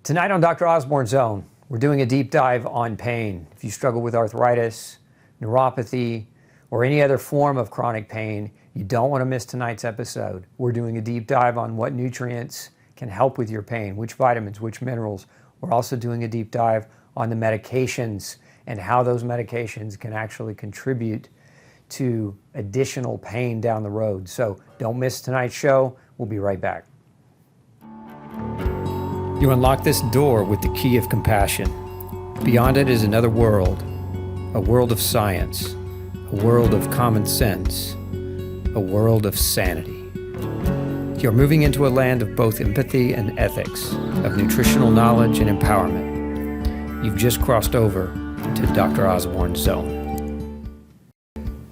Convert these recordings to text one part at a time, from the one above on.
Tonight on Dr. Osborne Zone, we're doing a deep dive on pain. If you struggle with arthritis, neuropathy, or any other form of chronic pain, you don't want to miss tonight's episode. We're doing a deep dive on what nutrients can help with your pain, which vitamins, which minerals. We're also doing a deep dive on the medications and how those medications can actually contribute to additional pain down the road. So don't miss tonight's show. We'll be right back. You unlock this door with the key of compassion. Beyond it is another world, a world of science, a world of common sense, a world of sanity. You're moving into a land of both empathy and ethics, of nutritional knowledge and empowerment. You've just crossed over into Dr. Osborne Zone.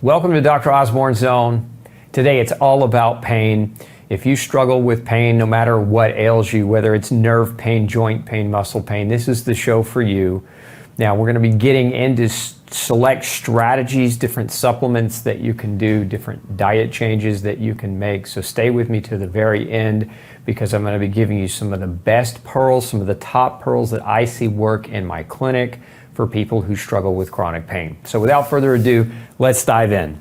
Welcome to Dr. Osborne Zone. Today it's all about pain. If you struggle with pain, no matter what ails you, whether it's nerve pain, joint pain, muscle pain, this is the show for you. Now, we're going to be getting into select strategies, different supplements that you can do, different diet changes that you can make. So stay with me to the very end because I'm going to be giving you some of the best pearls, some of the top pearls that I see work in my clinic for people who struggle with chronic pain. So without further ado, let's dive in.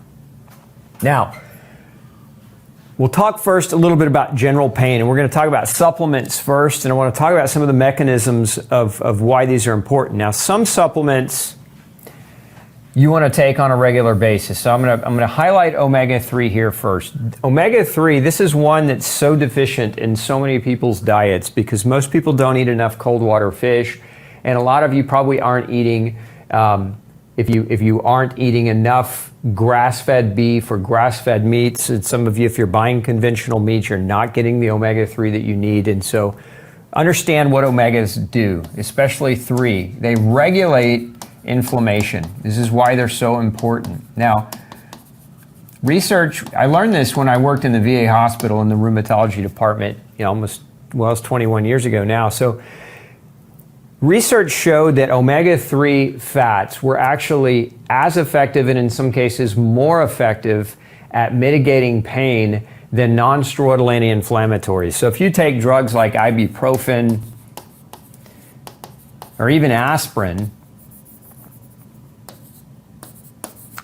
Now, we'll talk first a little bit about general pain, and we're going to talk about supplements first, and I want to talk about some of the mechanisms of why these are important. Now, some supplements you want to take on a regular basis. So I'm going to highlight omega-3 here first. Omega-3, this is one that's so deficient in so many people's diets because most people don't eat enough cold water fish, and a lot of you probably aren't eating if you aren't eating enough grass-fed beef or grass-fed meats, and some of you, if you're buying conventional meat, you're not getting the omega-3 that you need. And so understand what omegas do, especially 3. They regulate inflammation. This is why they're so important. Now, research, I learned this when I worked in the VA hospital in the rheumatology department, it's 21 years ago now. So research showed that omega-3 fats were actually as effective and in some cases more effective at mitigating pain than non-steroidal anti-inflammatories. So if you take drugs like ibuprofen or even aspirin,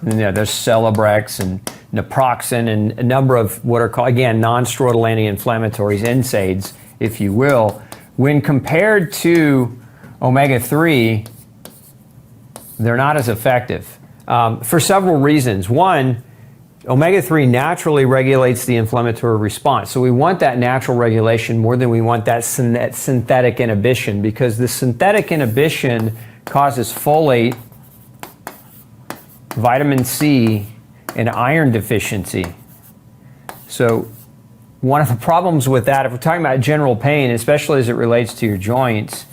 there's Celebrex and naproxen and a number of what are called, again, non-steroidal anti-inflammatories, NSAIDs, if you will, when compared to omega-3, they're not as effective for several reasons. One, omega-3 naturally regulates the inflammatory response. So we want that natural regulation more than we want that synthetic inhibition, because the synthetic inhibition causes folate, vitamin C, and iron deficiency. So one of the problems with that, if we're talking about general pain, especially as it relates to your joints,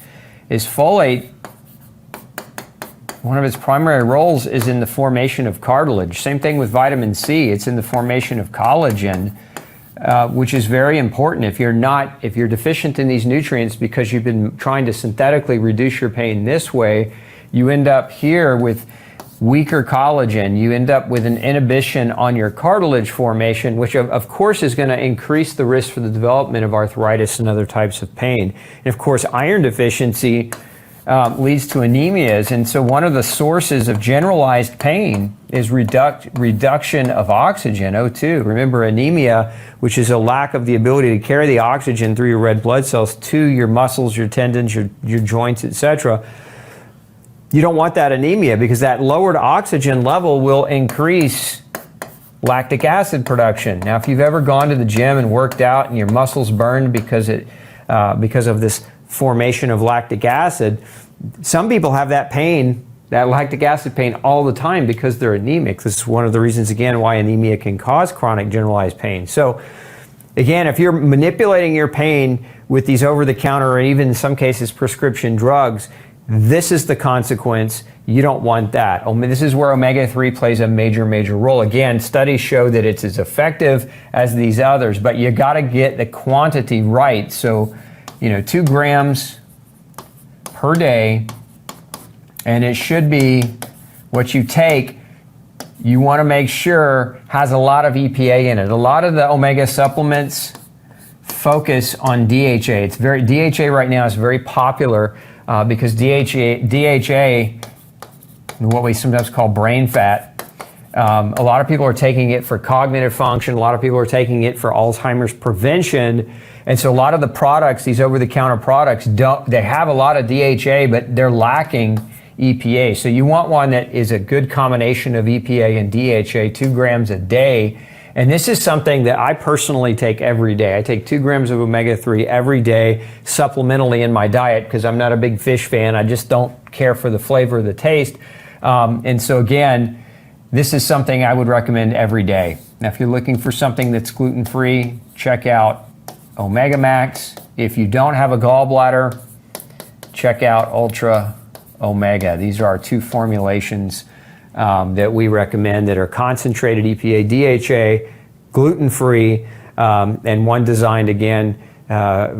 is folate, one of its primary roles is in the formation of cartilage. Same thing with vitamin C, it's in the formation of collagen, which is very important. If you're deficient in these nutrients because you've been trying to synthetically reduce your pain this way, you end up here with weaker collagen. You end up with an inhibition on your cartilage formation, which of course is going to increase the risk for the development of arthritis and other types of pain. And of course, iron deficiency leads to anemias. And so one of the sources of generalized pain is reduction of oxygen, O2. Remember, anemia, which is a lack of the ability to carry the oxygen through your red blood cells to your muscles, your tendons, your joints, etc. You don't want that anemia because that lowered oxygen level will increase lactic acid production. Now, if you've ever gone to the gym and worked out and your muscles burned because of this formation of lactic acid, some people have that pain, that lactic acid pain all the time because they're anemic. This is one of the reasons, again, why anemia can cause chronic generalized pain. So, again, if you're manipulating your pain with these over-the-counter or even in some cases prescription drugs, this is the consequence. You don't want that. This is where omega-3 plays a major role. Again, studies show that it's as effective as these others, but you got to get the quantity right. So, 2 grams per day, and it should be what you take. You want to make sure has a lot of EPA in it. A lot of the omega supplements focus on DHA. DHA right now is very popular because DHA, what we sometimes call brain fat, a lot of people are taking it for cognitive function. A lot of people are taking it for Alzheimer's prevention. And so a lot of the products, these over-the-counter products, they have a lot of DHA, but they're lacking EPA. So you want one that is a good combination of EPA and DHA, 2 grams a day. And this is something that I personally take every day. I take 2 grams of omega-3 every day, supplementally in my diet, because I'm not a big fish fan. I just don't care for the flavor or the taste. And so again, this is something I would recommend every day. Now, if you're looking for something that's gluten-free, check out Omega Max. If you don't have a gallbladder, check out Ultra Omega. These are our 2 formulations that we recommend that are concentrated EPA, DHA, gluten-free, and one designed again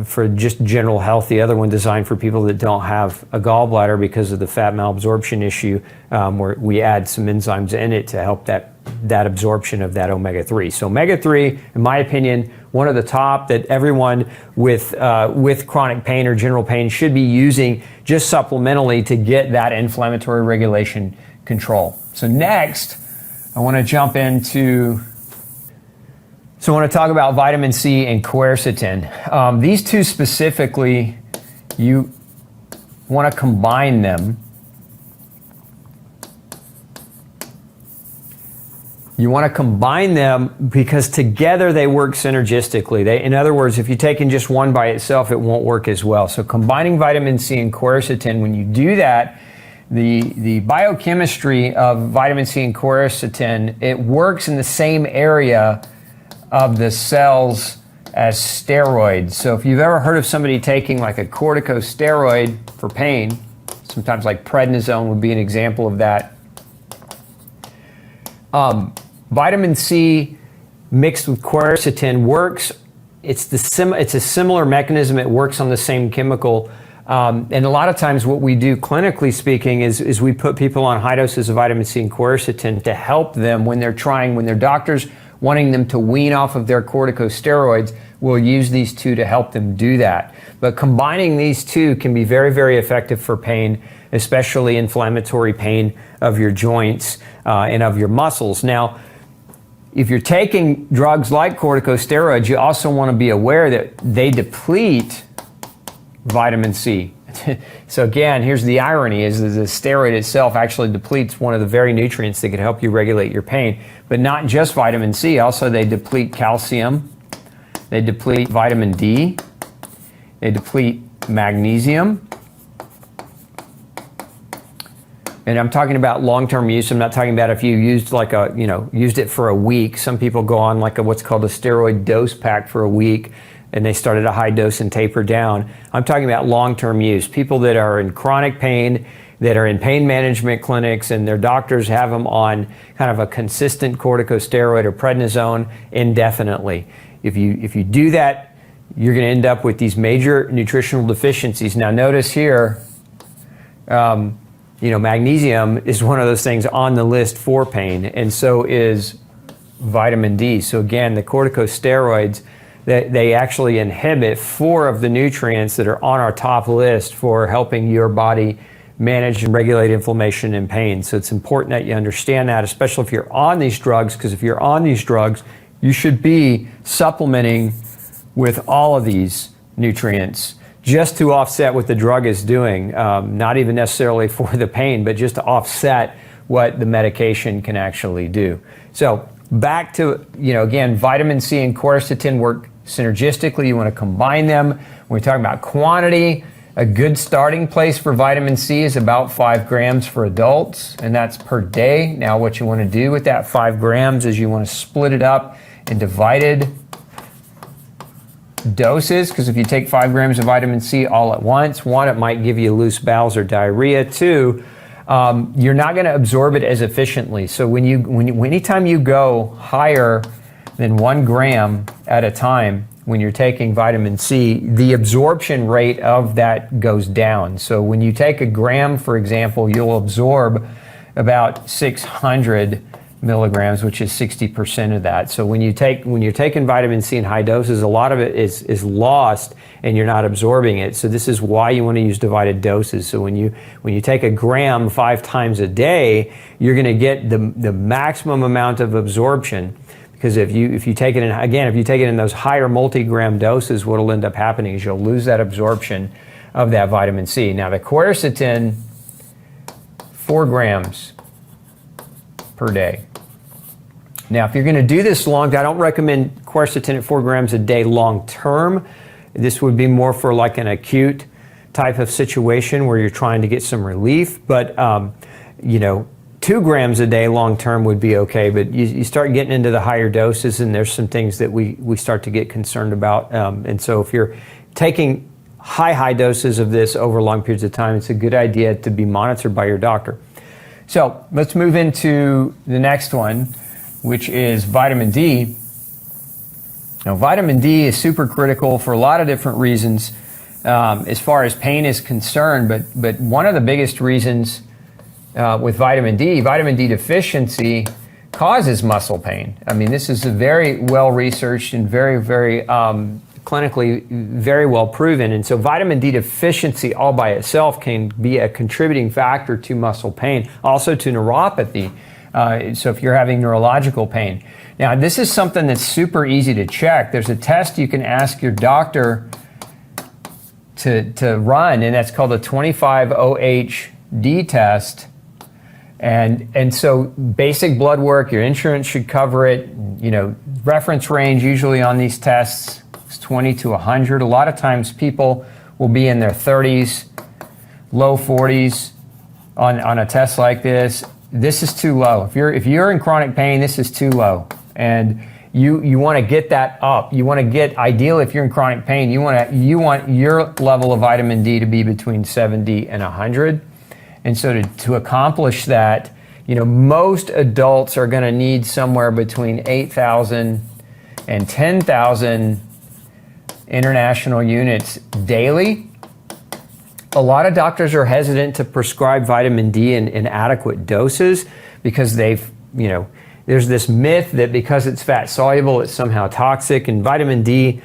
for just general health. The other one designed for people that don't have a gallbladder because of the fat malabsorption issue, where we add some enzymes in it to help that absorption of that omega-3. So omega-3, in my opinion, one of the top that everyone with chronic pain or general pain should be using just supplementally to get that inflammatory regulation control. So next, I want to jump into, I want to talk about vitamin C and quercetin. These two specifically, you want to combine them. You want to combine them because together they work synergistically. In other words, if you're taking just one by itself, it won't work as well. So combining vitamin C and quercetin, when you do that, the biochemistry of vitamin C and quercetin, it works in the same area of the cells as steroids. So if you've ever heard of somebody taking like a corticosteroid for pain, sometimes like prednisone would be an example of that. Vitamin C mixed with quercetin works. It's a similar mechanism. It works on the same chemical. And a lot of times what we do clinically speaking is we put people on high doses of vitamin C and quercetin to help them when their doctors wanting them to wean off of their corticosteroids, we'll use these two to help them do that. But combining these two can be very, very effective for pain, especially inflammatory pain of your joints and of your muscles. Now, if you're taking drugs like corticosteroids, you also want to be aware that they deplete vitamin C. So again, here's the irony, is that the steroid itself actually depletes one of the very nutrients that could help you regulate your pain. But not just vitamin C, also they deplete calcium, they deplete vitamin D, they deplete magnesium. And I'm talking about long-term use. I'm not talking about if you used used it for a week. Some people go on like what's called a steroid dose pack for a week, and they start at a high dose and taper down. I'm talking about long-term use. People that are in chronic pain, that are in pain management clinics, and their doctors have them on kind of a consistent corticosteroid or prednisone indefinitely. If you do that, you're going to end up with these major nutritional deficiencies. Now notice here, magnesium is one of those things on the list for pain, and so is vitamin D. So again, the corticosteroids, they actually inhibit 4 of the nutrients that are on our top list for helping your body manage and regulate inflammation and pain. So it's important that you understand that, especially if you're on these drugs, because if you're on these drugs, you should be supplementing with all of these nutrients just to offset what the drug is doing, not even necessarily for the pain, but just to offset what the medication can actually do. So back to, again, vitamin C and quercetin work synergistically. You want to combine them. When we talk about quantity, a good starting place for vitamin C is about 5 grams for adults, and that's per day. Now what you want to do with that 5 grams is you want to split it up in divided doses, because if you take 5 grams of vitamin C all at once, 1, it might give you loose bowels or diarrhea. 2, you're not going to absorb it as efficiently. So anytime you go higher than 1 gram at a time when you're taking vitamin C, the absorption rate of that goes down. So when you take a gram, for example, you'll absorb about 600 milligrams, which is 60% of that. So when you're taking vitamin C in high doses, a lot of it is lost and you're not absorbing it. So this is why you want to use divided doses. So when you take a gram 5 times a day, you're going to get the maximum amount of absorption. Because if you take it in those higher multi-gram doses, what'll end up happening is you'll lose that absorption of that vitamin C. Now the quercetin, 4 grams per day. Now, if you're going to do this long, I don't recommend quercetin at 4 grams a day long term. This would be more for like an acute type of situation where you're trying to get some relief. But, 2 grams a day long term would be okay. But you start getting into the higher doses, and there's some things that we start to get concerned about. And so if you're taking high doses of this over long periods of time, it's a good idea to be monitored by your doctor. So let's move into the next one, which is vitamin D. Now, vitamin D is super critical for a lot of different reasons as far as pain is concerned, but one of the biggest reasons with vitamin D deficiency causes muscle pain. I mean, this is a very well researched and very, very clinically very well proven. And so vitamin D deficiency all by itself can be a contributing factor to muscle pain, also to neuropathy. So if you're having neurological pain. Now, this is something that's super easy to check. There's a test you can ask your doctor to run, and that's called a 25-OH-D test. And so basic blood work, your insurance should cover it. Reference range usually on these tests is 20 to 100. A lot of times people will be in their 30s, low 40s on a test like this. This is too low. If you're in chronic pain, this is too low. And you want to get that up. You want to get, ideally if you're in chronic pain, you want your level of vitamin D to be between 70 and 100. And so to accomplish that, most adults are going to need somewhere between 8,000 and 10,000 international units daily. A lot of doctors are hesitant to prescribe vitamin D in adequate doses because there's this myth that because it's fat soluble, it's somehow toxic. And vitamin D,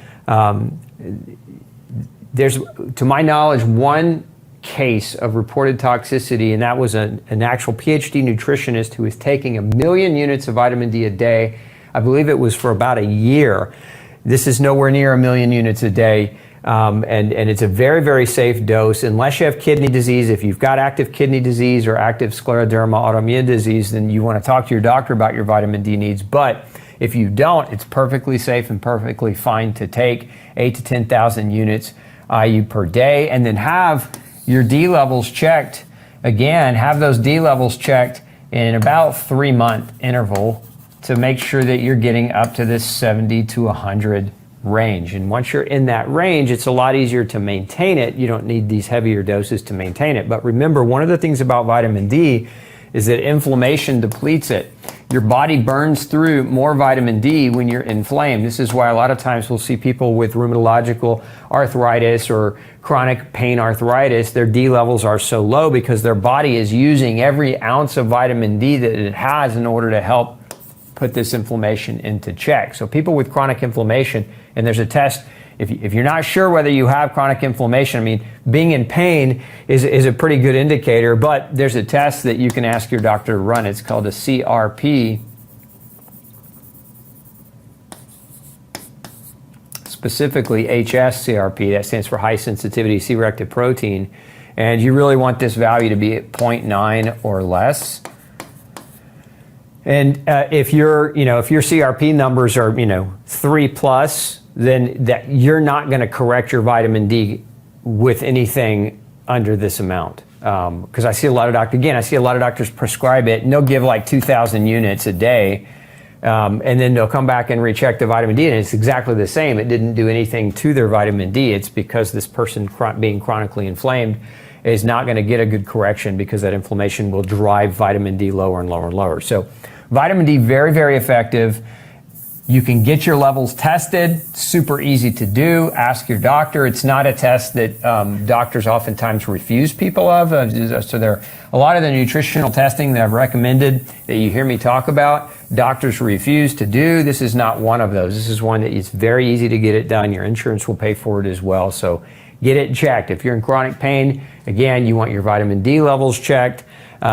there's, to my knowledge, one case of reported toxicity, and that was an actual PhD nutritionist who was taking 1 million units of vitamin D a day. I believe it was for about a year. This is nowhere near 1 million units a day. And it's a very, very safe dose unless you have kidney disease. If you've got active kidney disease or active scleroderma autoimmune disease, then you want to talk to your doctor about your vitamin D needs. But if you don't, it's perfectly safe and perfectly fine to take 8 to 10,000 units IU per day, and then have your D levels checked. Again, have those D levels checked in about 3-month interval to make sure that you're getting up to this 70 to 100 range. And once you're in that range, it's a lot easier to maintain it. You don't need these heavier doses to maintain it. But remember, one of the things about vitamin D is that inflammation depletes it. Your body burns through more vitamin D when you're inflamed. This is why a lot of times we'll see people with rheumatological arthritis or chronic pain arthritis, their D levels are so low because their body is using every ounce of vitamin D that it has in order to help put this inflammation into check. So people with chronic inflammation, and there's a test, if you're not sure whether you have chronic inflammation, I mean, being in pain is a pretty good indicator, but there's a test that you can ask your doctor to run. It's called a CRP, specifically HS-CRP, that stands for high sensitivity C-reactive protein, and you really want this value to be at 0.9 or less. And if your CRP numbers are 3 plus, then that you're not going to correct your vitamin D with anything under this amount. Because I see a lot of doctors prescribe it, and they'll give like 2,000 units a day, and then they'll come back and recheck the vitamin D, and it's exactly the same. It didn't do anything to their vitamin D. It's because this person being chronically inflamed is not going to get a good correction because that inflammation will drive vitamin D lower and lower and lower. So vitamin D, very, very effective. You can get your levels tested, super easy to do. Ask your doctor. It's not a test that doctors oftentimes refuse people of. So there are a lot of the nutritional testing that I've recommended that you hear me talk about, doctors refuse to do. This is not one of those. This is one that it's very easy to get it done. Your insurance will pay for it as well. So get it checked. If you're in chronic pain, again, you want your vitamin D levels checked.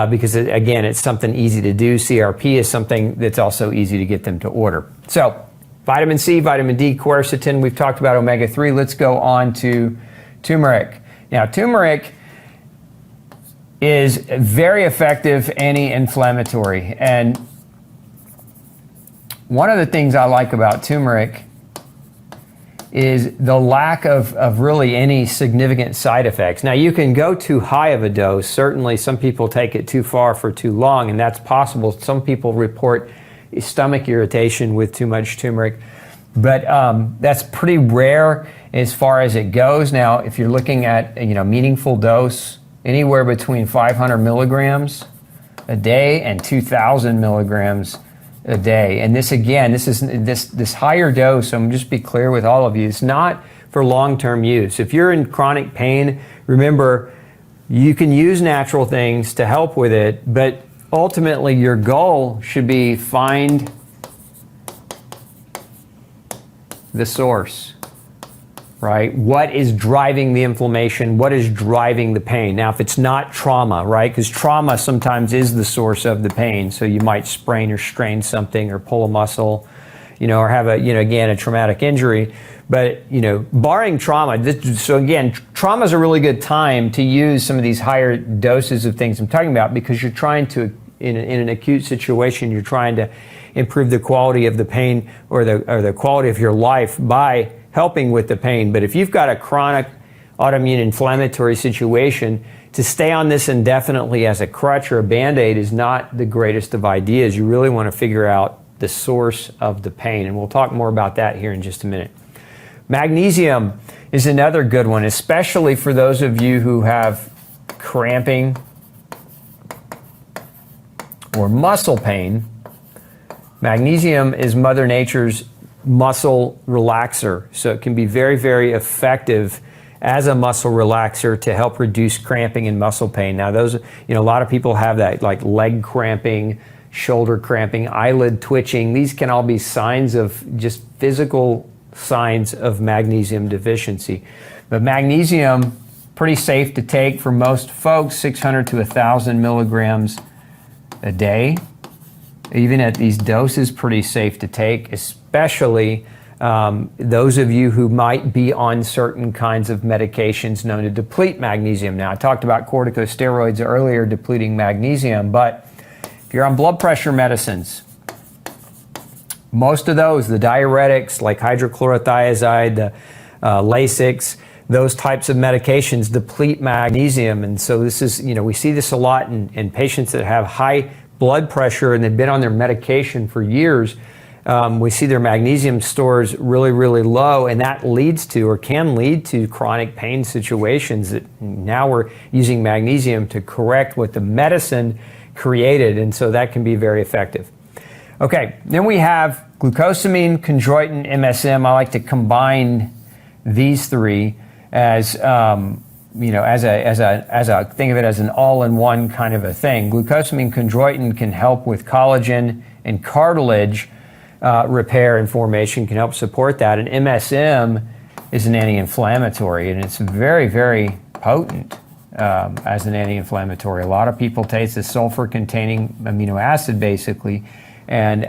Because again, it's something easy to do. CRP is something that's also easy to get them to order. So vitamin C, vitamin D, quercetin, we've talked about omega-3. Let's go on to turmeric. Now, turmeric is very effective anti-inflammatory. And one of the things I like about turmeric is the lack of really any significant side effects. Now, you can go too high of a dose. Certainly, some people take it too far for too long, and that's possible. Some people report stomach irritation with too much turmeric, but that's pretty rare as far as it goes. Now, if you're looking at meaningful dose, anywhere between 500 milligrams a day and 2,000 milligrams a day. And this again, this higher dose, I'm just be clear with all of you, it's not for long-term use. If you're in chronic pain, remember, you can use natural things to help with it, but ultimately your goal should be find the source, right? What is driving the inflammation? What is driving the pain? Now, if it's not trauma, right? Because trauma sometimes is the source of the pain. So you might sprain or strain something or pull a muscle, or have a traumatic injury. But, barring trauma, so again, trauma is a really good time to use some of these higher doses of things I'm talking about, because you're trying to, in an acute situation, you're trying to improve the quality of the pain or the quality of your life by helping with the pain. But if you've got a chronic autoimmune inflammatory situation, to stay on this indefinitely as a crutch or a Band-Aid is not the greatest of ideas. You really want to figure out the source of the pain, and we'll talk more about that here in just a minute. Magnesium is another good one, especially for those of you who have cramping or muscle pain. Magnesium is Mother Nature's muscle relaxer, so it can be very, very effective as a muscle relaxer to help reduce cramping and muscle pain. Now, those, a lot of people have that, like leg cramping, shoulder cramping, eyelid twitching. These can all be signs of just physical signs of magnesium deficiency. But magnesium, pretty safe to take for most folks, 600 to 1,000 milligrams a day. Even at these doses, pretty safe to take, especially those of you who might be on certain kinds of medications known to deplete magnesium. Now, I talked about corticosteroids earlier depleting magnesium, but if you're on blood pressure medicines, most of those, the diuretics like hydrochlorothiazide, the Lasix, those types of medications deplete magnesium. And so this is, we see this a lot in patients that have high blood pressure and they've been on their medication for years. We see their magnesium stores really, really low, and that leads to, or can lead to, chronic pain situations that now we're using magnesium to correct what the medicine created, and so that can be very effective. Okay, then we have glucosamine, chondroitin, MSM. I like to combine these three as as a think of it as an all-in-one kind of a thing. Glucosamine, chondroitin can help with collagen and cartilage repair and formation, can help support that. And MSM is an anti-inflammatory, and it's very, very potent as an anti-inflammatory. A lot of people taste the sulfur-containing amino acid, basically, and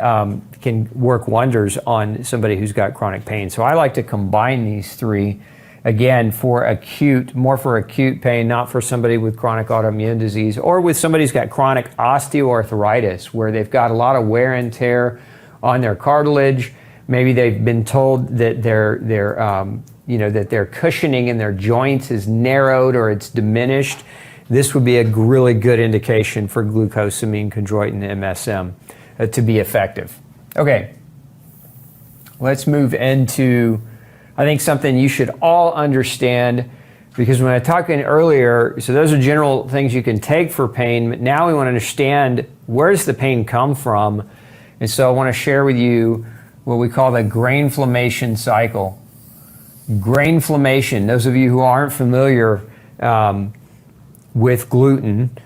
can work wonders on somebody who's got chronic pain. So I like to combine these three, again, more for acute pain, not for somebody with chronic autoimmune disease, or with somebody who's got chronic osteoarthritis, where they've got a lot of wear and tear on their cartilage. Maybe they've been told that that their cushioning in their joints is narrowed or it's diminished. This would be a really good indication for glucosamine, chondroitin, MSM to be effective. Okay, let's move into, I think, something you should all understand, because when I talked earlier, so those are general things you can take for pain, but now we want to understand, where does the pain come from? And so I want to share with you what we call the grain-flammation cycle. Grain-flammation, those of you who aren't familiar with gluten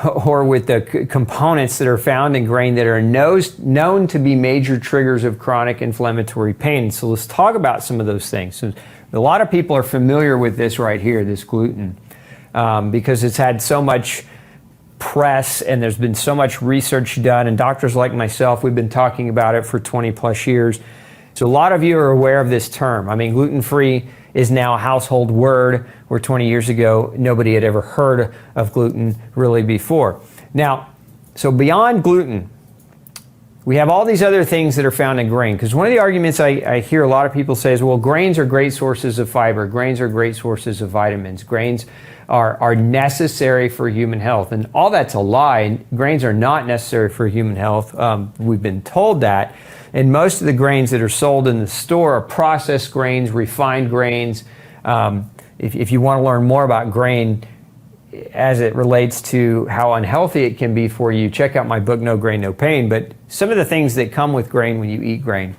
or with the components that are found in grain that are known to be major triggers of chronic inflammatory pain. So let's talk about some of those things. So a lot of people are familiar with this right here, this gluten, because it's had so much press and there's been so much research done, and doctors like myself, we've been talking about it for 20 plus years. So a lot of you are aware of this term. I mean, gluten-free is now a household word, where 20 years ago, nobody had ever heard of gluten really before. Now, so beyond gluten, we have all these other things that are found in grain, because one of the arguments I hear a lot of people say is, well, grains are great sources of fiber, grains are great sources of vitamins, grains are necessary for human health, and all that's a lie. Grains are not necessary for human health. We've been told that, and most of the grains that are sold in the store are processed grains, refined grains. If you want to learn more about grain as it relates to how unhealthy it can be for you, check out my book, No Grain, No Pain. But some of the things that come with grain when you eat grain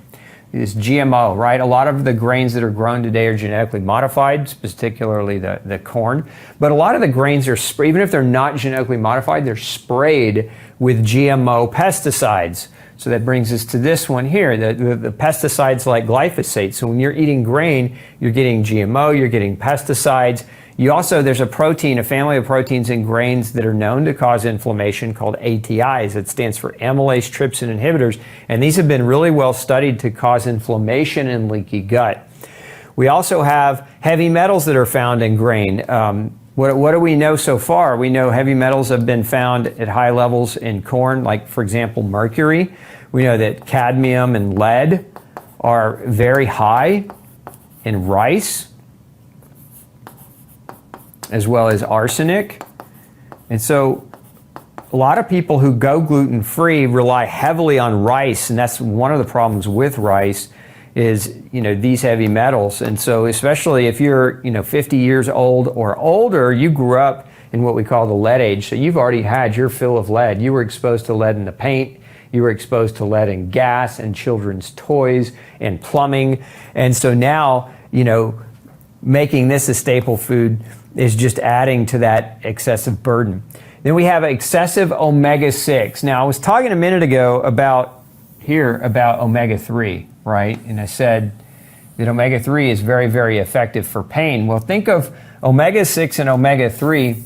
is GMO, right? A lot of the grains that are grown today are genetically modified, particularly the corn. But a lot of the grains are, even if they're not genetically modified, they're sprayed with GMO pesticides. So that brings us to this one here, the pesticides like glyphosate. So when you're eating grain, you're getting GMO, you're getting pesticides. You also, there's a protein, a family of proteins in grains that are known to cause inflammation called ATIs. It stands for amylase trypsin inhibitors. And these have been really well studied to cause inflammation and leaky gut. We also have heavy metals that are found in grain. What do we know so far? We know heavy metals have been found at high levels in corn, like, for example, mercury. We know that cadmium and lead are very high in rice, as well as arsenic. And so a lot of people who go gluten-free rely heavily on rice, and that's one of the problems with rice is, these heavy metals. And so especially if you're, 50 years old or older, you grew up in what we call the lead age. So you've already had your fill of lead. You were exposed to lead in the paint. You were exposed to lead in gas and children's toys and plumbing. And so now, making this a staple food is just adding to that excessive burden. Then we have excessive omega-6. Now, I was talking a minute ago about omega-3, right? And I said that omega-3 is very, very effective for pain. Well, think of omega-6 and omega-3.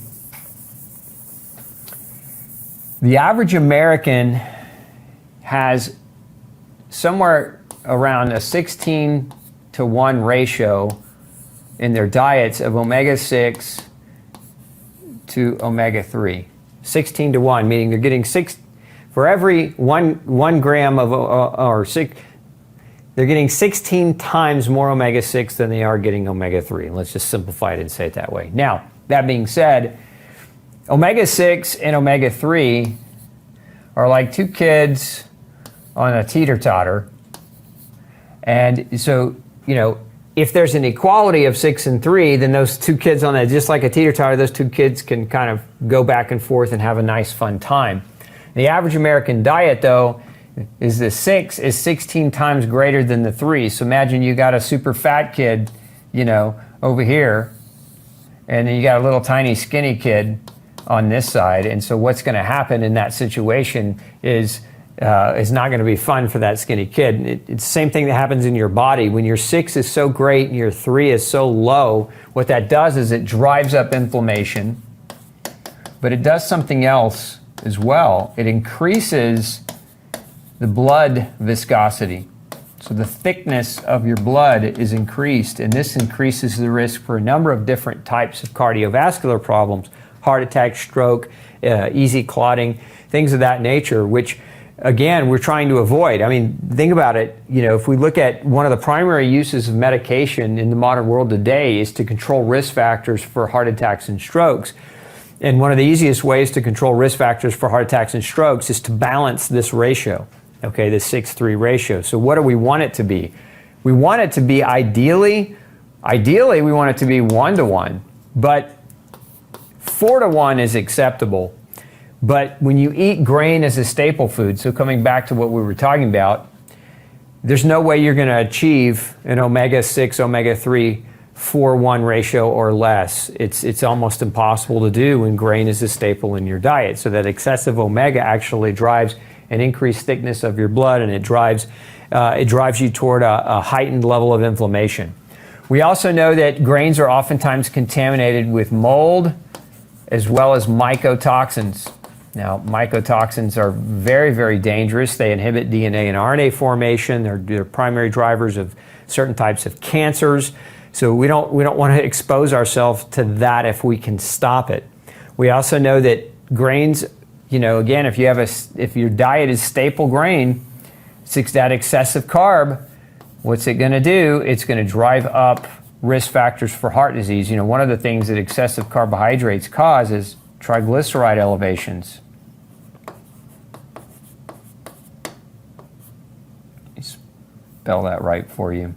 The average American has somewhere around a 16-to-1 ratio in their diets of omega-6 to omega-3. 16-to-1, meaning they're getting for every one gram of, they're getting 16 times more omega-6 than they are getting omega-3. Let's just simplify it and say it that way. Now, that being said, omega-6 and omega-3 are like two kids on a teeter-totter. And so, if there's an equality of 6 and 3, then those two kids on that, just like a teeter-totter, those two kids can kind of go back and forth and have a nice fun time. The average American diet, though, is the 6 is 16 times greater than the 3. So imagine you got a super fat kid, over here, and then you got a little tiny skinny kid on this side. And so what's going to happen in that situation is not going to be fun for that skinny kid. It's the same thing that happens in your body. When your 6 is so great and your 3 is so low, what that does is it drives up inflammation, but it does something else as well. It increases the blood viscosity. So the thickness of your blood is increased, and this increases the risk for a number of different types of cardiovascular problems, heart attack, stroke, easy clotting, things of that nature, which again, we're trying to avoid. I mean, think about it. If we look at one of the primary uses of medication in the modern world today is to control risk factors for heart attacks and strokes. And one of the easiest ways to control risk factors for heart attacks and strokes is to balance this ratio, okay, this 6-3 ratio. So what do we want it to be? We want it to be ideally we want it to be 1-to-1, but 4-to-1 is acceptable. But when you eat grain as a staple food, so coming back to what we were talking about, there's no way you're going to achieve an omega-6, omega-3 4:1 ratio or less. It's almost impossible to do when grain is a staple in your diet. So that excessive omega actually drives an increased thickness of your blood, and it drives you toward a heightened level of inflammation. We also know that grains are oftentimes contaminated with mold as well as mycotoxins. Now, mycotoxins are very, very dangerous. They inhibit DNA and RNA formation. They're primary drivers of certain types of cancers. So we don't want to expose ourselves to that if we can stop it. We also know that grains, again, if your diet is staple grain, it's that excessive carb, what's it going to do? It's going to drive up risk factors for heart disease. One of the things that excessive carbohydrates cause is triglyceride elevations. Let me spell that right for you.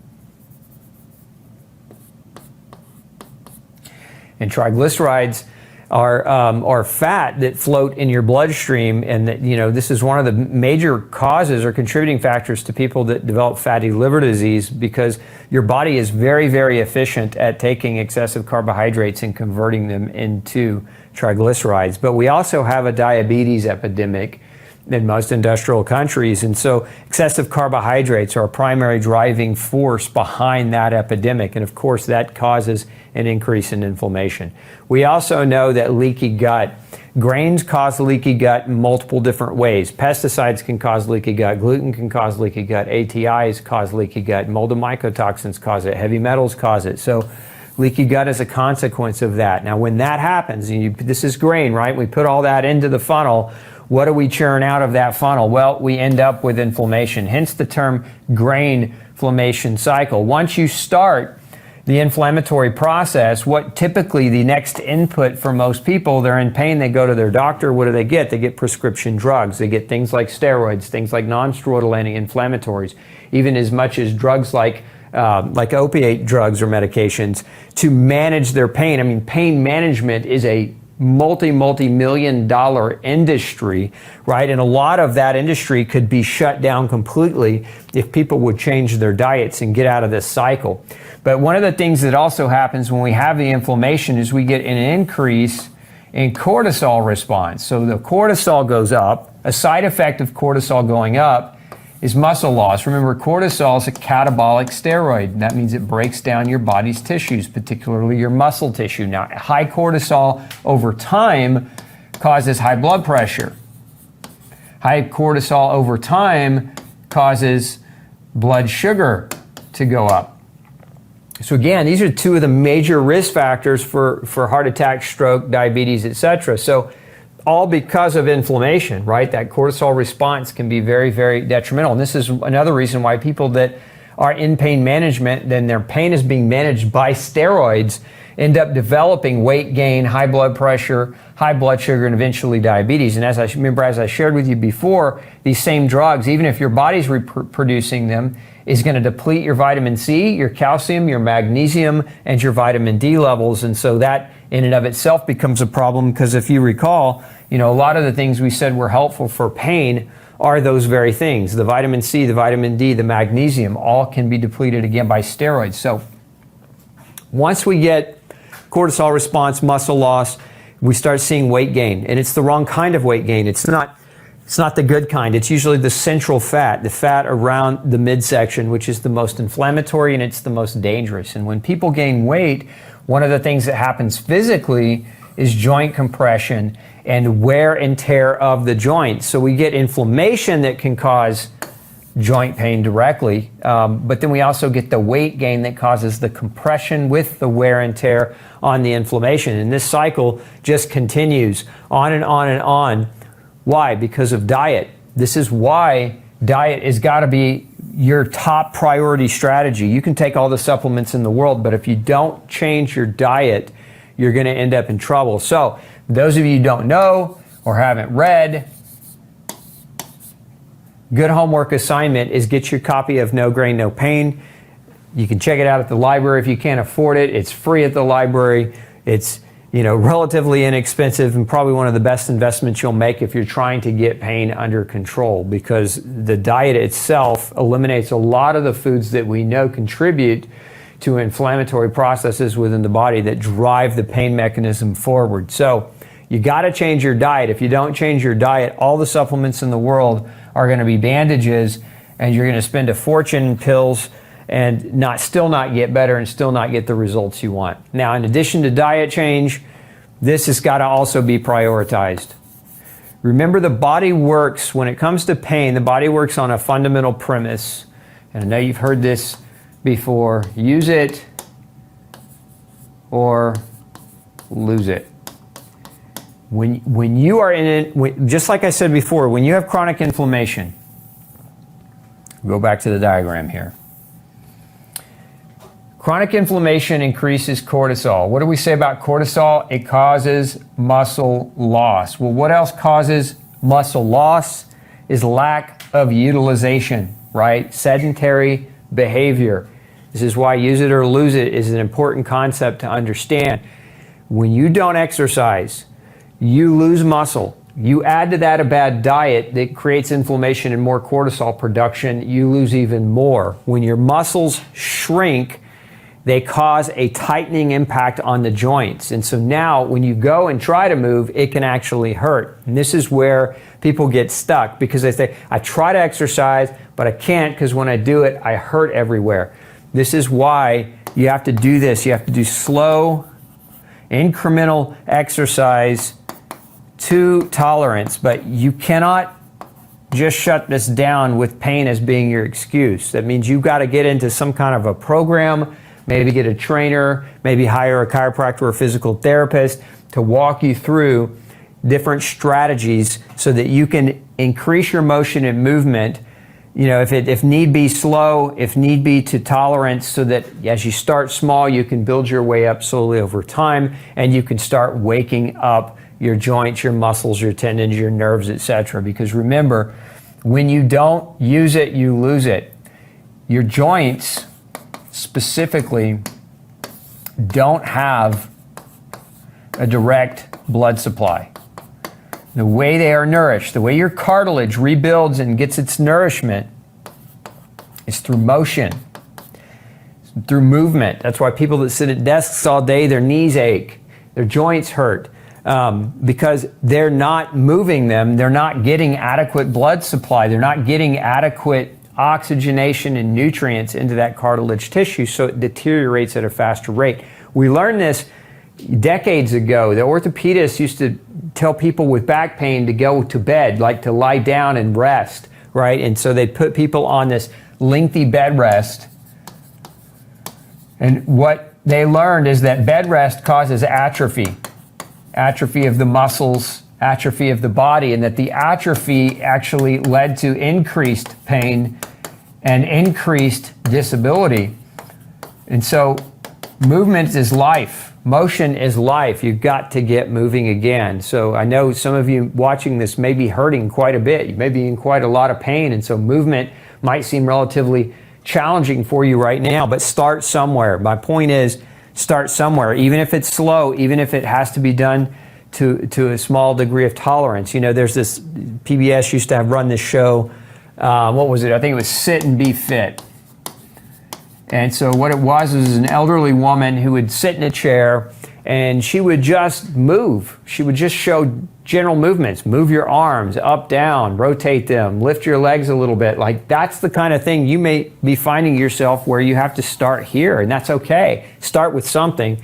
And triglycerides are fat that float in your bloodstream, and that this is one of the major causes or contributing factors to people that develop fatty liver disease, because your body is very, very efficient at taking excessive carbohydrates and converting them into triglycerides. But we also have a diabetes epidemic in most industrial countries, and so excessive carbohydrates are a primary driving force behind that epidemic, and of course that causes an increase in inflammation. We also know that leaky gut, grains cause leaky gut in multiple different ways. Pesticides can cause leaky gut, gluten can cause leaky gut, ATIs cause leaky gut, mold and mycotoxins cause it, heavy metals cause it. So leaky gut is a consequence of that. Now when that happens, this is grain, right? We put all that into the funnel. What do we churn out of that funnel? Well, we end up with inflammation, hence the term grain-flammation cycle. Once you start the inflammatory process, what typically the next input for most people, they're in pain, they go to their doctor, what do? They get prescription drugs. They get things like steroids, things like non-steroidal anti-inflammatories, even as much as drugs like opiate drugs or medications to manage their pain. I mean, pain management is a multi-million-dollar industry, right? And a lot of that industry could be shut down completely if people would change their diets and get out of this cycle. But one of the things that also happens when we have the inflammation is we get an increase in cortisol response. So the cortisol goes up. A side effect of cortisol going up is muscle loss. Remember, cortisol is a catabolic steroid. That means it breaks down your body's tissues, particularly your muscle tissue. Now, high cortisol over time causes high blood pressure. High cortisol over time causes blood sugar to go up. So again, these are two of the major risk factors for heart attack, stroke, diabetes, etc. So all because of inflammation, right? That cortisol response can be very, very detrimental. And this is another reason why people that are in pain management, then their pain is being managed by steroids, end up developing weight gain, high blood pressure, high blood sugar, and eventually diabetes. And as I shared with you before, these same drugs, even if your body's producing them, is going to deplete your vitamin C, your calcium, your magnesium, and your vitamin D levels. And so that in and of itself becomes a problem, because if you recall, a lot of the things we said were helpful for pain are those very things. The vitamin C, the vitamin D, the magnesium, all can be depleted again by steroids. So once we get cortisol response, muscle loss, we start seeing weight gain. And it's the wrong kind of weight gain. It's not the good kind. It's usually the central fat, the fat around the midsection, which is the most inflammatory and it's the most dangerous. And when people gain weight, one of the things that happens physically is joint compression and wear and tear of the joints. So we get inflammation that can cause joint pain directly, but then we also get the weight gain that causes the compression with the wear and tear on the inflammation. And this cycle just continues on and on and on. Why? Because of diet. This is why diet has got to be your top priority strategy. You can take all the supplements in the world, but if you don't change your diet, you're going to end up in trouble. So those of you who don't know or haven't read, good homework assignment is get your copy of No Grain, No Pain. You can check it out at the library if you can't afford it. It's free at the library. It's relatively inexpensive and probably one of the best investments you'll make if you're trying to get pain under control, because the diet itself eliminates a lot of the foods that we know contribute to inflammatory processes within the body that drive the pain mechanism forward. So you got to change your diet. If you don't change your diet, all the supplements in the world are going to be bandages, and you're going to spend a fortune in pills and still not get better and still not get the results you want. Now, in addition to diet change, this has got to also be prioritized. Remember, the body works, when it comes to pain, the body works on a fundamental premise. And I know you've heard this before: use it or lose it. When you are in it, just like I said before, when you have chronic inflammation, go back to the diagram here. Chronic inflammation increases cortisol. What do we say about cortisol? It causes muscle loss. Well, what else causes muscle loss is lack of utilization, right? Sedentary behavior. This is why use it or lose it is an important concept to understand. When you don't exercise, you lose muscle. You add to that a bad diet that creates inflammation and more cortisol production, you lose even more. When your muscles shrink, they cause a tightening impact on the joints. And so now when you go and try to move, it can actually hurt. And this is where people get stuck, because they say, I try to exercise, but I can't, because when I do it, I hurt everywhere. This is why you have to do this. You have to do slow, incremental exercise to tolerance, but you cannot just shut this down with pain as being your excuse. That means you've got to get into some kind of a program, maybe get a trainer, maybe hire a chiropractor or physical therapist to walk you through different strategies so that you can increase your motion and movement, if need be slow, if need be to tolerance, so that as you start small, you can build your way up slowly over time, and you can start waking up your joints, your muscles, your tendons, your nerves, etc. Because remember, when you don't use it, you lose it. Your joints specifically don't have a direct blood supply. The way they are nourished, the way your cartilage rebuilds and gets its nourishment is through motion, through movement. That's why people that sit at desks all day, their knees ache, their joints hurt, because they're not moving them. They're not getting adequate blood supply. They're not getting adequate oxygenation and nutrients into that cartilage tissue, so it deteriorates at a faster rate. We learned this decades ago. The orthopedists used to tell people with back pain to go to bed, like to lie down and rest, right? And so they put people on this lengthy bed rest. And what they learned is that bed rest causes atrophy of the muscles, atrophy of the body, and that the atrophy actually led to increased pain and increased disability. And so movement is life. Motion is life. You've got to get moving again. So I know some of you watching this may be hurting quite a bit. You may be in quite a lot of pain, and so movement might seem relatively challenging for you right now, but start somewhere. My point is, start somewhere, even if it's slow, even if it has to be done to a small degree of tolerance. There's this, PBS used to have run this show, what was it? I think it was Sit and Be Fit. And so what it was an elderly woman who would sit in a chair and she would just move. She would just show general movements. Move your arms up, down, rotate them, lift your legs a little bit. Like, that's the kind of thing you may be finding yourself where you have to start here, and that's okay. Start with something.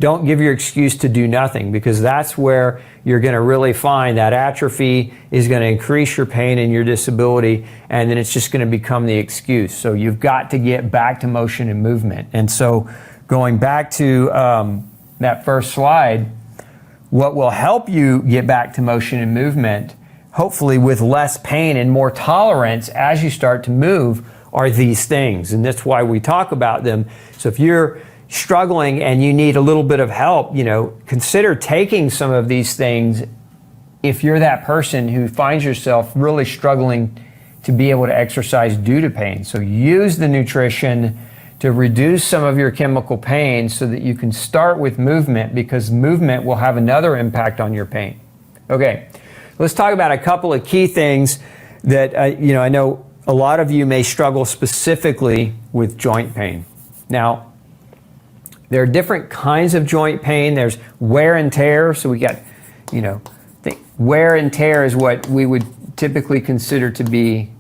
Don't give your excuse to do nothing, because that's where you're going to really find that atrophy is going to increase your pain and your disability, and then it's just going to become the excuse. So you've got to get back to motion and movement. And so going back to that first slide, what will help you get back to motion and movement, hopefully with less pain and more tolerance as you start to move, are these things. And that's why we talk about them. So if you're struggling and you need a little bit of help, consider taking some of these things if you're that person who finds yourself really struggling to be able to exercise due to pain. So use the nutrition to reduce some of your chemical pain so that you can start with movement, because movement will have another impact on your pain. Okay, let's talk about a couple of key things that I know a lot of you may struggle specifically with joint pain. Now, there are different kinds of joint pain. There's wear and tear. So we got, wear and tear is what we would typically consider to be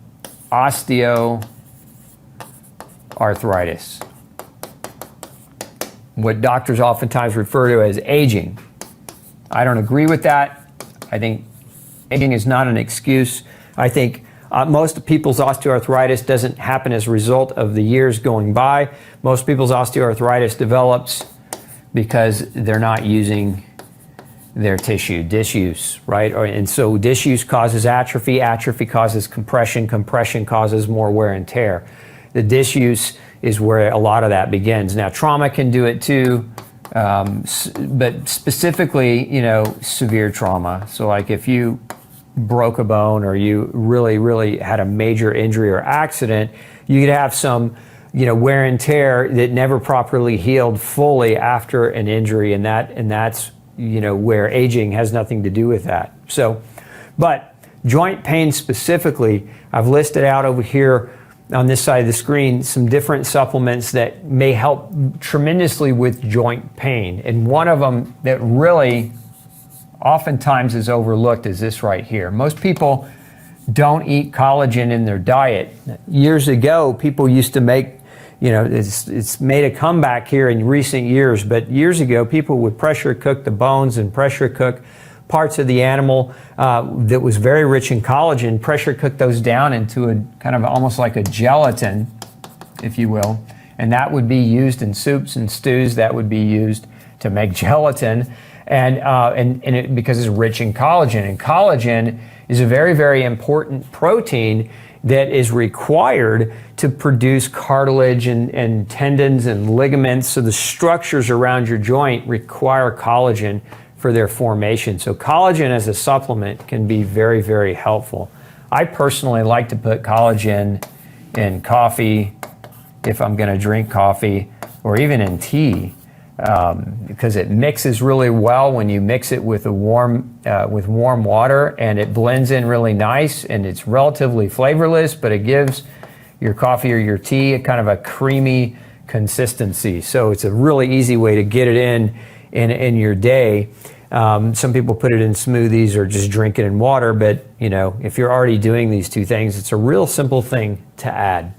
osteoarthritis, what doctors oftentimes refer to as aging. I don't agree with that. I think aging is not an excuse. I think most people's osteoarthritis doesn't happen as a result of the years going by. Most people's osteoarthritis develops because they're not using their tissue, disuse, right? And so disuse causes atrophy, atrophy causes compression, compression causes more wear and tear. The disuse is where a lot of that begins. Now, trauma can do it too, but specifically, severe trauma. So like if you broke a bone or you really had a major injury or accident, you could have some wear and tear that never properly healed fully after an injury, and that's where aging has nothing to do with that. So, but joint pain specifically, I've listed out over here on this side of the screen some different supplements that may help tremendously with joint pain. And one of them that really oftentimes is overlooked is this right here. Most people don't eat collagen in their diet. Years ago, people used to make, it's made a comeback here in recent years, but years ago, people would pressure cook the bones and pressure cook parts of the animal that was very rich in collagen, pressure cook those down into a kind of almost like a gelatin, if you will, and that would be used in soups and stews. That would be used to make gelatin, and because it's rich in collagen, and collagen is a very, very important protein that is required to produce cartilage and tendons and ligaments. So the structures around your joint require collagen for their formation. So collagen as a supplement can be very, very helpful. I personally like to put collagen in coffee if I'm going to drink coffee, or even in tea, because it mixes really well when you mix it with warm water, and it blends in really nice, and it's relatively flavorless, but it gives your coffee or your tea a kind of a creamy consistency. So it's a really easy way to get it in your day. Some people put it in smoothies or just drink it in water, but if you're already doing these two things, it's a real simple thing to add.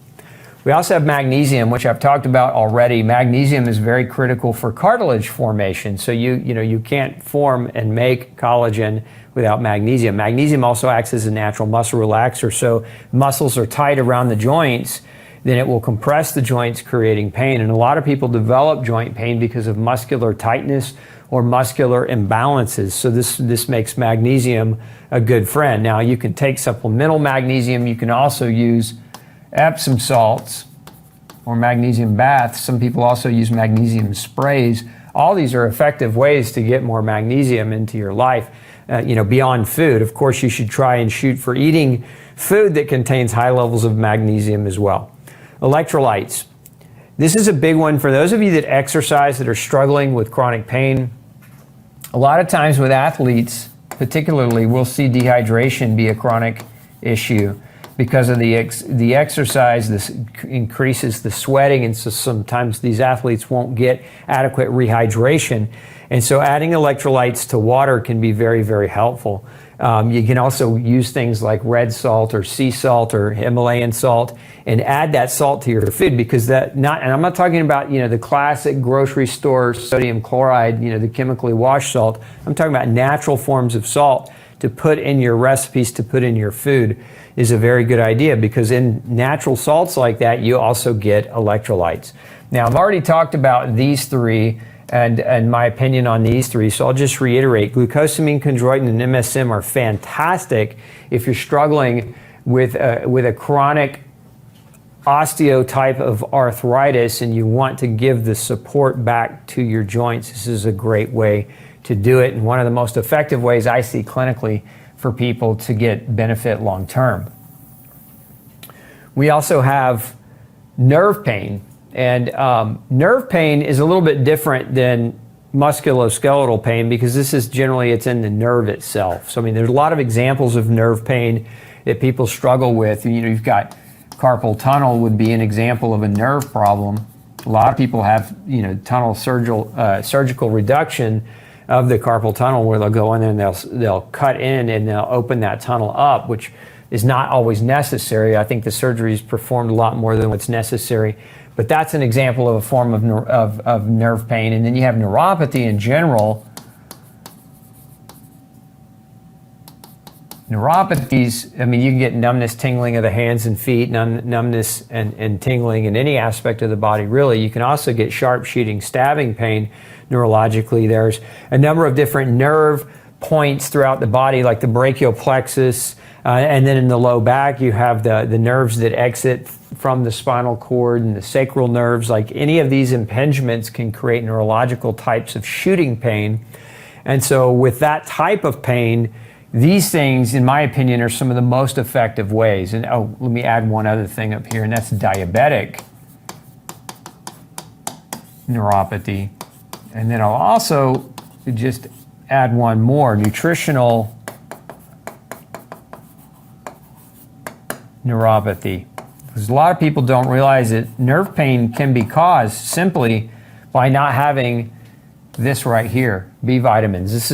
We also have magnesium, which I've talked about already. Magnesium is very critical for cartilage formation. So you can't form and make collagen without magnesium. Magnesium also acts as a natural muscle relaxer. So muscles are tight around the joints, then it will compress the joints, creating pain. And a lot of people develop joint pain because of muscular tightness or muscular imbalances. So this makes magnesium a good friend. Now, you can take supplemental magnesium. You can also use Epsom salts or magnesium baths. Some people also use magnesium sprays. All these are effective ways to get more magnesium into your life, beyond food. Of course, you should try and shoot for eating food that contains high levels of magnesium as well. Electrolytes. This is a big one for those of you that exercise, that are struggling with chronic pain. A lot of times with athletes, particularly, we'll see dehydration be a chronic issue. Because of the exercise, this increases the sweating, and so sometimes these athletes won't get adequate rehydration. And so adding electrolytes to water can be very, very helpful. You can also use things like red salt or sea salt or Himalayan salt and add that salt to your food, because and I'm not talking about, the classic grocery store sodium chloride, the chemically washed salt. I'm talking about natural forms of salt to put in your recipes, to put in your food, is a very good idea, because in natural salts like that, you also get electrolytes. Now, I've already talked about these three and my opinion on these three, so I'll just reiterate. Glucosamine, chondroitin, and MSM are fantastic if you're struggling with a chronic osteo type of arthritis and you want to give the support back to your joints. This is a great way to do it, and one of the most effective ways I see clinically for people to get benefit long term. We also have nerve pain, And nerve pain is a little bit different than musculoskeletal pain because this is generally, it's in the nerve itself. So I mean, there's a lot of examples of nerve pain that people struggle with. You know, you've got carpal tunnel would be an example of a nerve problem. A lot of people have, you know, tunnel surgical reduction of the carpal tunnel, where they'll go in and they'll cut in and they'll open that tunnel up, which is not always necessary. I think the surgery is performed a lot more than what's necessary. But that's an example of a form of nerve pain. And then you have neuropathy in general. Neuropathies, I mean, you can get numbness, tingling of the hands and feet, numbness and tingling in any aspect of the body, really. You can also get sharp shooting, stabbing pain neurologically. There's a number of different nerve points throughout the body, like the brachial plexus, and then in the low back, you have the nerves that exit from the spinal cord and the sacral nerves. Like any of these impingements can create neurological types of shooting pain. And so with that type of pain, these things, in my opinion, are some of the most effective ways. And oh, let me add one other thing up here, and that's diabetic neuropathy. And then I'll also just add one more, nutritional neuropathy. Because a lot of people don't realize that nerve pain can be caused simply by not having this right here, B vitamins. This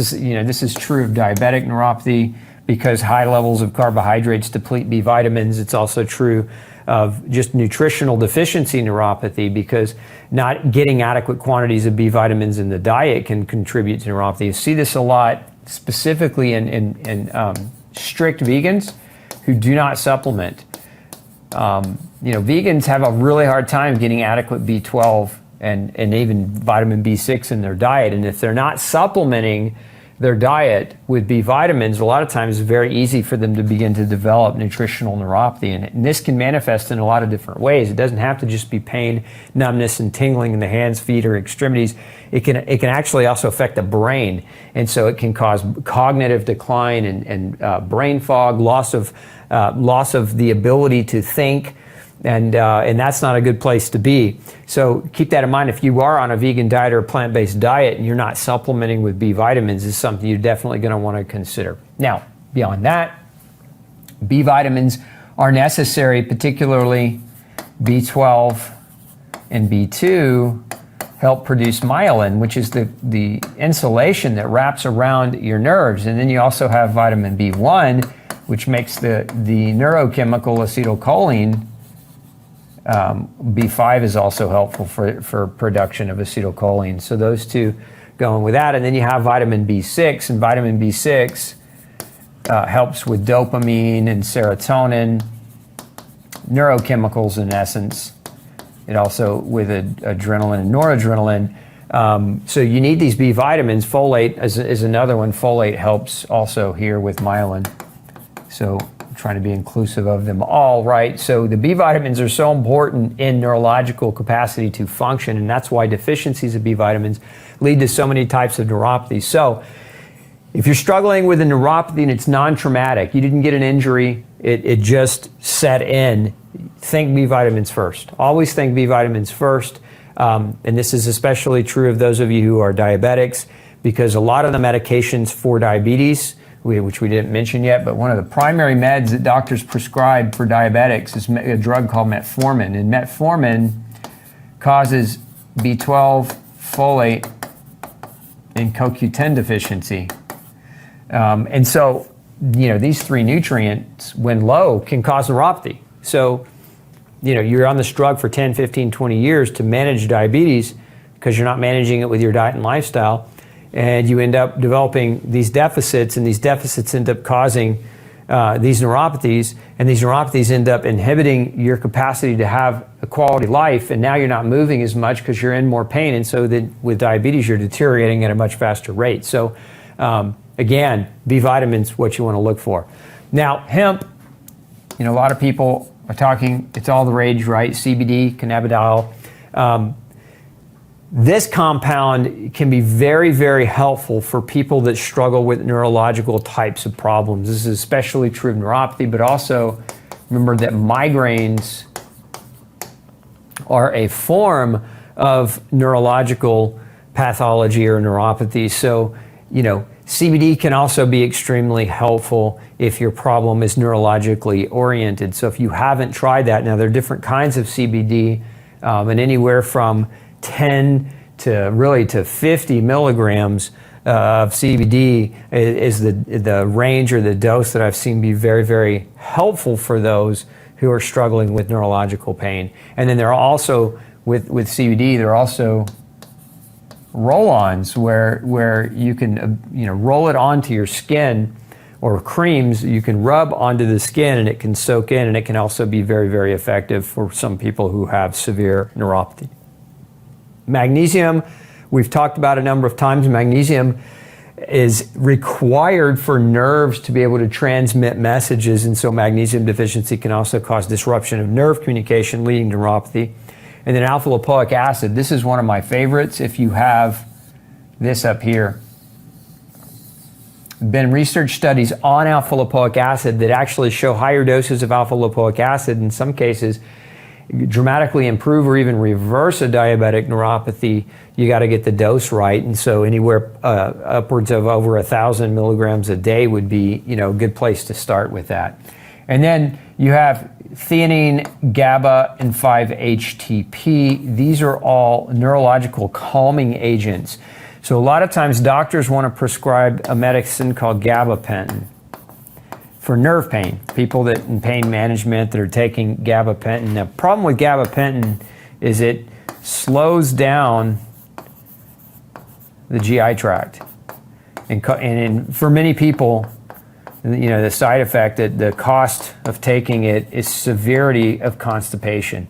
is true of diabetic neuropathy because high levels of carbohydrates deplete B vitamins. It's also true of just nutritional deficiency neuropathy because not getting adequate quantities of B vitamins in the diet can contribute to neuropathy. You see this a lot specifically in strict vegans who do not supplement. Vegans have a really hard time getting adequate B12 and even vitamin B6 in their diet. And if they're not supplementing their diet with B vitamins, a lot of times it's very easy for them to begin to develop nutritional neuropathy. And this can manifest in a lot of different ways. It doesn't have to just be pain, numbness, and tingling in the hands, feet, or extremities. It can actually also affect the brain. And so it can cause cognitive decline and brain fog, loss of the ability to think, and that's not a good place to be. So keep that in mind. If you are on a vegan diet or a plant-based diet and you're not supplementing with B vitamins, is something you're definitely going to want to consider. Now, beyond that, B vitamins are necessary, particularly B12 and B2 help produce myelin, which is the insulation that wraps around your nerves. And then you also have vitamin B1, which makes the neurochemical acetylcholine. B5 is also helpful for production of acetylcholine. So those two going with that. And then you have vitamin B6, and vitamin B6 helps with dopamine and serotonin, neurochemicals in essence. It also with adrenaline and noradrenaline. So you need these B vitamins. Folate is another one. Folate helps also here with myelin. So I'm trying to be inclusive of them all, right? So the B vitamins are so important in neurological capacity to function, and that's why deficiencies of B vitamins lead to so many types of neuropathy. So if you're struggling with a neuropathy and it's non-traumatic, you didn't get an injury, it just set in, think B vitamins first. Always think B vitamins first. And this is especially true of those of you who are diabetics, because a lot of the medications for diabetes, which we didn't mention yet, but one of the primary meds that doctors prescribe for diabetics is a drug called metformin. And metformin causes B12, folate, and CoQ10 deficiency. And so, these three nutrients, when low, can cause neuropathy. So, you're on this drug for 10, 15, 20 years to manage diabetes because you're not managing it with your diet and lifestyle. And you end up developing these deficits, and these deficits end up causing these neuropathies, and these neuropathies end up inhibiting your capacity to have a quality life, and now you're not moving as much because you're in more pain, and so then with diabetes you're deteriorating at a much faster rate. So again, B vitamins, what you want to look for. Now hemp, a lot of people are talking, it's all the rage, right? CBD, cannabidiol. This compound can be very, very helpful for people that struggle with neurological types of problems. This is especially true of neuropathy, but also remember that migraines are a form of neurological pathology or neuropathy. So, CBD can also be extremely helpful if your problem is neurologically oriented. So if you haven't tried that, now there are different kinds of CBD, and anywhere from 10 to 50 milligrams of CBD is the range or the dose that I've seen be very, very helpful for those who are struggling with neurological pain. And then there are also, with CBD, there are also roll-ons where you can roll it onto your skin, or creams you can rub onto the skin and it can soak in, and it can also be very, very effective for some people who have severe neuropathy. Magnesium, we've talked about a number of times. Magnesium is required for nerves to be able to transmit messages, and so magnesium deficiency can also cause disruption of nerve communication, leading to neuropathy. And then alpha lipoic acid, this is one of my favorites. If you have this up here, been research studies on alpha lipoic acid that actually show higher doses of alpha lipoic acid in some cases dramatically improve or even reverse a diabetic neuropathy. You got to get the dose right, and so anywhere upwards of over 1,000 milligrams a day would be a good place to start with that. And then you have theanine, GABA, and 5-HTP. These are all neurological calming agents. So a lot of times doctors want to prescribe a medicine called gabapentin for nerve pain. People that in pain management that are taking gabapentin. The problem with gabapentin is it slows down the GI tract. And for many people, the side effect, that the cost of taking it is severity of constipation,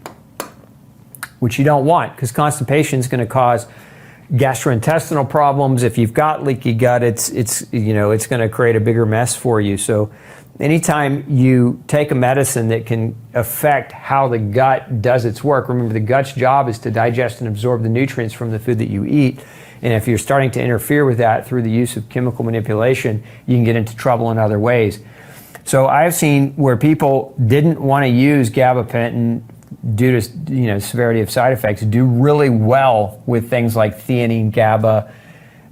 which you don't want, because constipation is going to cause gastrointestinal problems. If you've got leaky gut, it's going to create a bigger mess for you. So anytime you take a medicine that can affect how the gut does its work, remember the gut's job is to digest and absorb the nutrients from the food that you eat. And if you're starting to interfere with that through the use of chemical manipulation, you can get into trouble in other ways. So I've seen where people didn't want to use gabapentin due to severity of side effects do really well with things like theanine, GABA,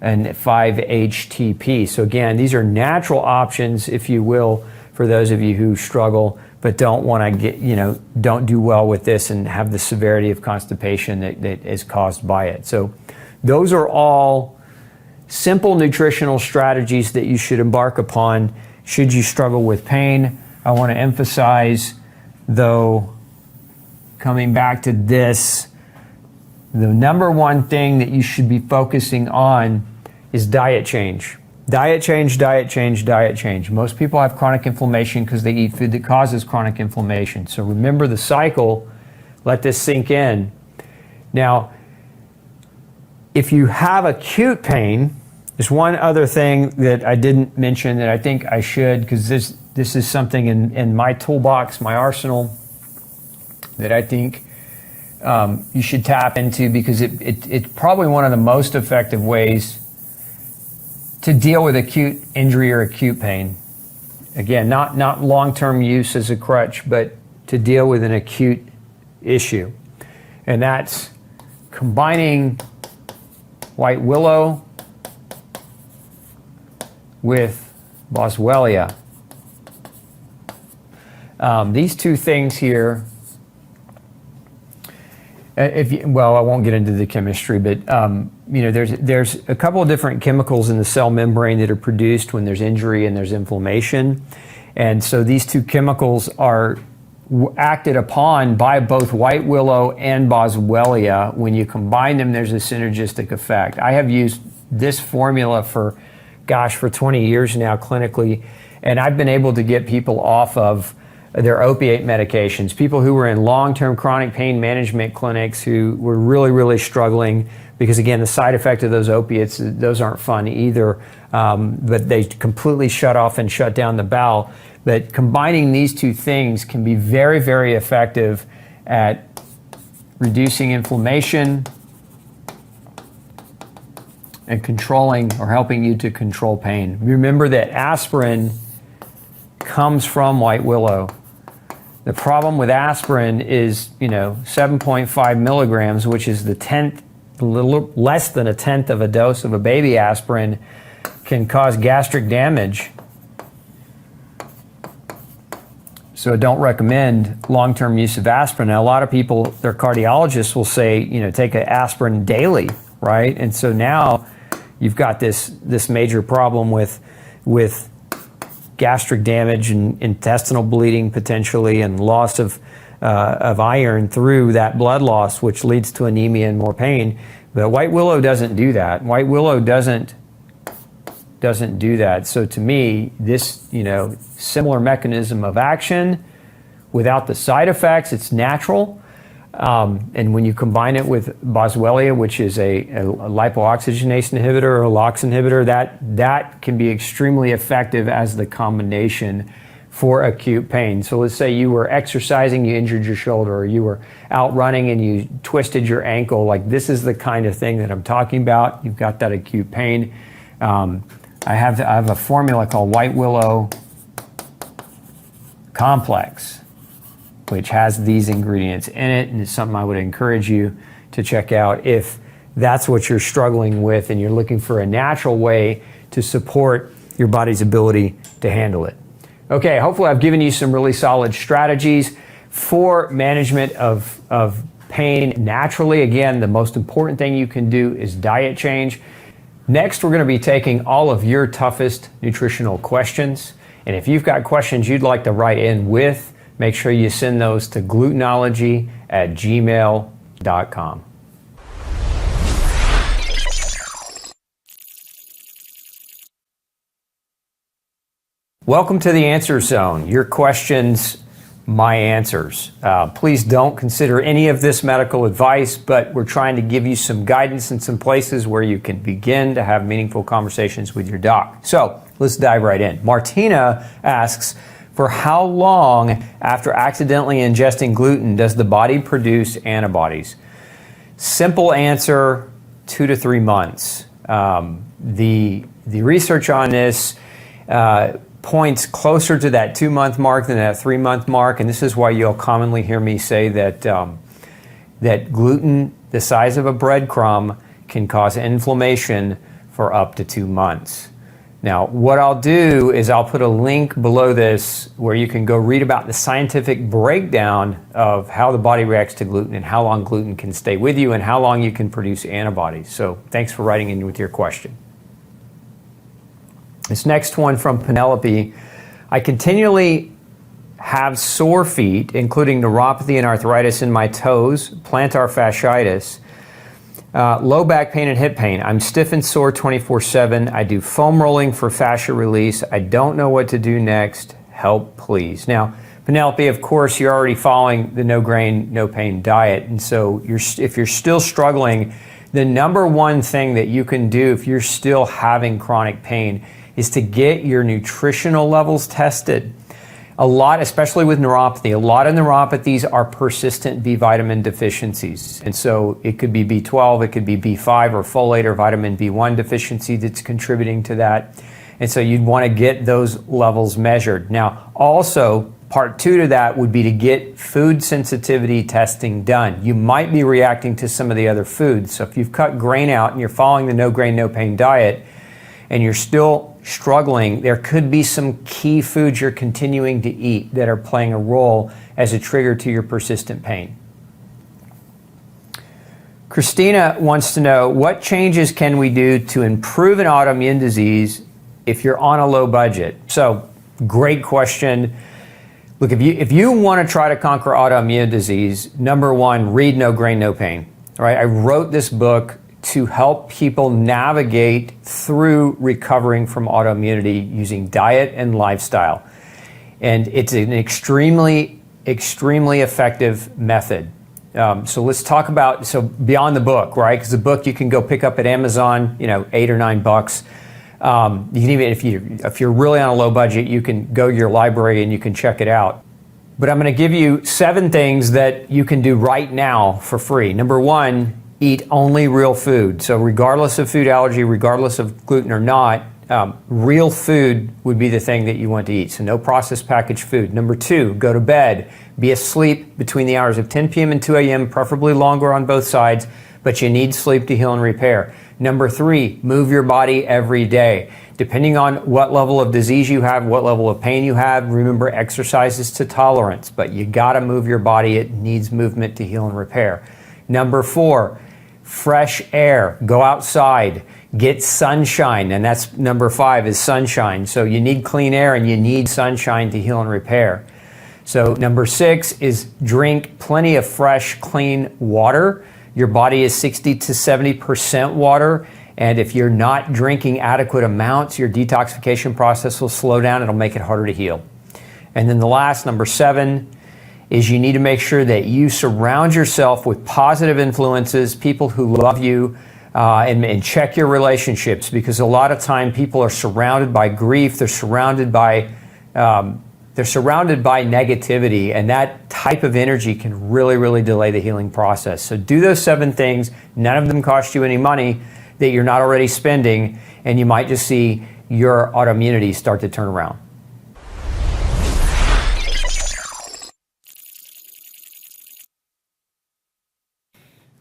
and 5-HTP. So again, these are natural options, if you will, for those of you who struggle but don't want to don't do well with this and have the severity of constipation that is caused by it. So those are all simple nutritional strategies that you should embark upon should you struggle with pain. I want to emphasize, though, coming back to this, the number one thing that you should be focusing on is diet change. Diet change, diet change, diet change. Most people have chronic inflammation because they eat food that causes chronic inflammation. So remember the cycle. Let this sink in. Now, if you have acute pain, there's one other thing that I didn't mention that I think I should, because this is something in my toolbox, my arsenal, that I think you should tap into, because it's probably one of the most effective ways to deal with acute injury or acute pain. Again, not long-term use as a crutch, but to deal with an acute issue. And that's combining white willow with Boswellia. These two things here, I won't get into the chemistry, but there's a couple of different chemicals in the cell membrane that are produced when there's injury and there's inflammation. And so these two chemicals are acted upon by both white willow and Boswellia. When you combine them, there's a synergistic effect. I have used this formula for 20 years now clinically, and I've been able to get people off of their opiate medications, people who were in long-term chronic pain management clinics who were really, really struggling, because again, the side effect of those opiates, those aren't fun either, but they completely shut off and shut down the bowel. But combining these two things can be very, very effective at reducing inflammation and controlling or helping you to control pain. Remember that aspirin comes from white willow. The problem with aspirin is, 7.5 milligrams, which is a little less than a tenth of a dose of a baby aspirin, can cause gastric damage. So I don't recommend long-term use of aspirin. Now, a lot of people, their cardiologists will say, take an aspirin daily, right? And so now you've got this major problem with gastric damage and intestinal bleeding potentially, and loss of iron through that blood loss, which leads to anemia and more pain. But White Willow doesn't do that. White Willow doesn't do that. So to me, this, similar mechanism of action without the side effects, it's natural. And when you combine it with Boswellia, which is a lipooxygenase inhibitor or a LOX inhibitor, that can be extremely effective as the combination for acute pain. So let's say you were exercising, you injured your shoulder, or you were out running and you twisted your ankle. Like, this is the kind of thing that I'm talking about. You've got that acute pain. I have a formula called White Willow Complex, which has these ingredients in it, and it's something I would encourage you to check out if that's what you're struggling with and you're looking for a natural way to support your body's ability to handle it. Okay, hopefully I've given you some really solid strategies for management of pain naturally. Again, the most important thing you can do is diet change. Next, we're going to be taking all of your toughest nutritional questions. And if you've got questions you'd like to write in with, make sure you send those to glutenology@gmail.com. Welcome to the Answer Zone. Your questions, my answers. Please don't consider any of this medical advice, but we're trying to give you some guidance and some places where you can begin to have meaningful conversations with your doc. So let's dive right in. Martina asks, for how long after accidentally ingesting gluten does the body produce antibodies? Simple answer, 2 to 3 months. The research on this points closer to that 2-month mark than that 3-month mark, and this is why you'll commonly hear me say that that gluten, the size of a breadcrumb, can cause inflammation for up to 2 months. Now, what I'll do is I'll put a link below this where you can go read about the scientific breakdown of how the body reacts to gluten and how long gluten can stay with you and how long you can produce antibodies. So thanks for writing in with your question. This next one from Penelope. I continually have sore feet, including neuropathy and arthritis in my toes, plantar fasciitis, low back pain and hip pain. I'm stiff and sore 24/7. I do foam rolling for fascia release. I don't know what to do next. Help, please. Now, Penelope, of course, you're already following the no grain, no pain diet. And so if you're still struggling, the number one thing that you can do if you're still having chronic pain is to get your nutritional levels tested. A lot, especially with neuropathy, a lot of neuropathies are persistent B vitamin deficiencies. And so it could be B12, it could be B5 or folate or vitamin B1 deficiency that's contributing to that. And so you'd want to get those levels measured. Now, also, part 2 to that would be to get food sensitivity testing done. You might be reacting to some of the other foods. So if you've cut grain out and you're following the no grain, no pain diet, and you're still struggling, there could be some key foods you're continuing to eat that are playing a role as a trigger to your persistent pain. Christina wants to know, what changes can we do to improve an autoimmune disease if you're on a low budget? So, great question. Look, if you want to try to conquer autoimmune disease, number one, read No Grain, No Pain. All right, I wrote this book to help people navigate through recovering from autoimmunity using diet and lifestyle. And it's an extremely, extremely effective method. So let's talk about, so beyond the book, right? Because the book you can go pick up at Amazon, $8 or $9. You can even, if you're really on a low budget, you can go to your library and you can check it out. But I'm going to give you 7 things that you can do right now for free. Number 1, eat only real food. So regardless of food allergy, regardless of gluten or not, Real food would be the thing that you want to eat, so no processed packaged food. Number 2, go to bed. Be asleep between the hours of 10 p.m. and 2 a.m., preferably longer on both sides, but you need sleep to heal and repair. Number 3, move your body every day. Depending on what level of disease you have, what level of pain you have, remember exercise is to tolerance, but you gotta move your body. It needs movement to heal and repair. Number 4, fresh air. Go outside. Get sunshine, and that's number 5 is sunshine. So you need clean air and you need sunshine to heal and repair. So number 6 is drink plenty of fresh, clean water. Your body is 60 to 70% water, and if you're not drinking adequate amounts, your detoxification process will slow down. It'll make it harder to heal. And then the last, number 7, is you need to make sure that you surround yourself with positive influences, people who love you, and check your relationships, because a lot of time people are surrounded by grief, they're surrounded by negativity, and that type of energy can really, really delay the healing process. So do those 7 things. None of them cost you any money that you're not already spending, and you might just see your autoimmunity start to turn around.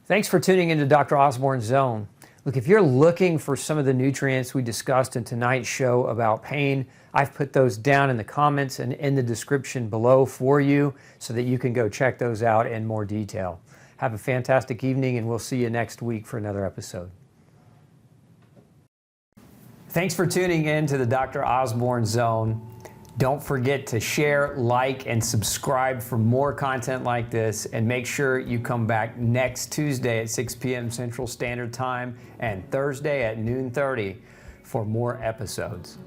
Thanks for tuning into Dr. Osborne Zone. Look, if you're looking for some of the nutrients we discussed in tonight's show about pain, I've put those down in the comments and in the description below for you so that you can go check those out in more detail. Have a fantastic evening, and we'll see you next week for another episode. Thanks for tuning in to the Dr. Osborne Zone. Don't forget to share, like, and subscribe for more content like this, and make sure you come back next Tuesday at 6 p.m. Central Standard Time and Thursday at noon 30 for more episodes.